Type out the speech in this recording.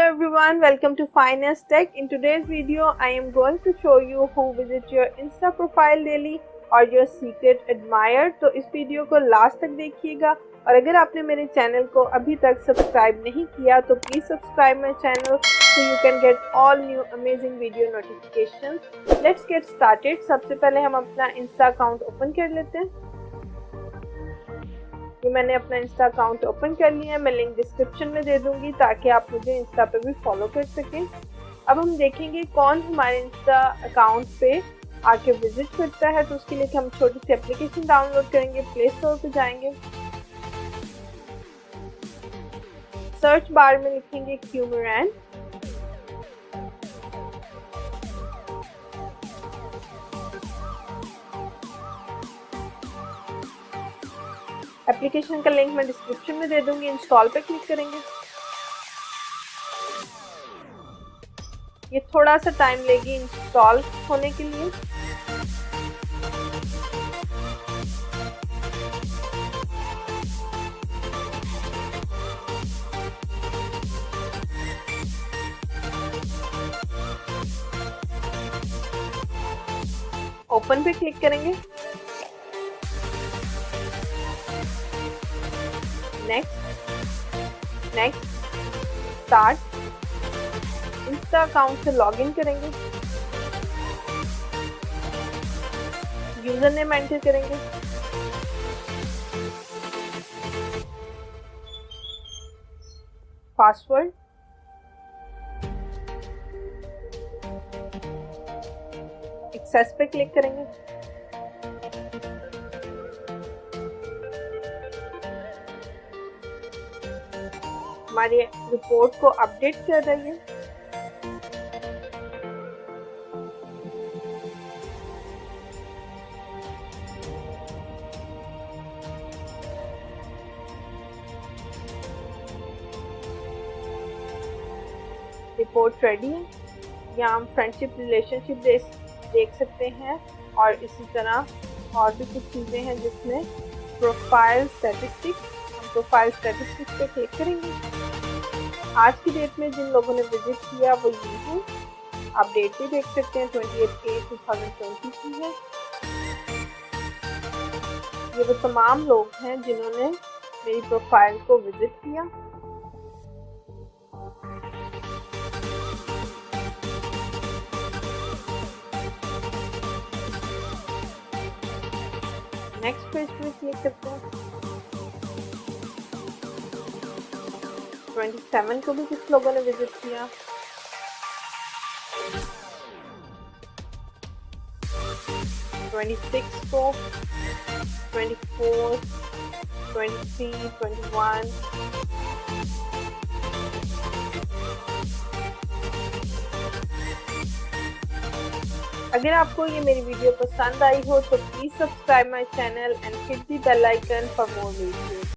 everyone, welcome to Finest Tech. In today's video, I am going to show you who visit your Insta profile daily और your secret admirer. तो इस video को last तक देखिएगा और अगर आपने मेरे चैनल को अभी तक सब्सक्राइब नहीं किया तो please subscribe my channel so you can get all new amazing video notifications. Let's get started. सबसे पहले हम अपना इंस्टा अकाउंट ओपन कर लेते हैं। ये मैंने अपना इंस्टा अकाउंट ओपन कर लिया है। मैं लिंक डिस्क्रिप्शन में दे दूंगी ताकि आप मुझे इंस्टा पे भी फॉलो कर सकें। अब हम देखेंगे कौन हमारे इंस्टा अकाउंट पे आके विजिट करता है। तो उसके लिए हम छोटी सी एप्लीकेशन डाउनलोड करेंगे। प्ले स्टोर पे जाएंगे, सर्च बार में लिखेंगे Qmiran। एप्लीकेशन का लिंक मैं डिस्क्रिप्शन में दे दूंगी। इंस्टॉल पे क्लिक करेंगे। ये थोड़ा सा टाइम लेगी इंस्टॉल होने के लिए। ओपन पे क्लिक करेंगे। Next start. इंस्टा अकाउंट से लॉगिन करेंगे। यूजर नेम एंटर करेंगे। पासवर्ड, एक्सेस पे क्लिक करेंगे। हमारी रिपोर्ट को अपडेट कर रही है। रिपोर्ट रेडी है। यहाँ हम फ्रेंडशिप रिलेशनशिप देख सकते हैं और इसी तरह और भी कुछ चीज़ें हैं जिसमें प्रोफाइल स्टैटिस्टिक्स। हम प्रोफाइल स्टैटिस्टिक्स पे क्लिक करेंगे। आज की डेट में जिन लोगों ने विजिट किया वो ये है। आप डेट भी देख सकते हैं, 28/8/2020 की है। ये वो तमाम लोग हैं जिन्होंने मेरी प्रोफाइल को विजिट किया। नेक्स्ट पेज पे क्लिक करते हैं। 27 को भी कुछ लोगों ने विजिट किया। को 24, 23, 21 अगर आपको ये मेरी वीडियो पसंद आई हो तो please subscribe my channel and hit the bell icon for more videos.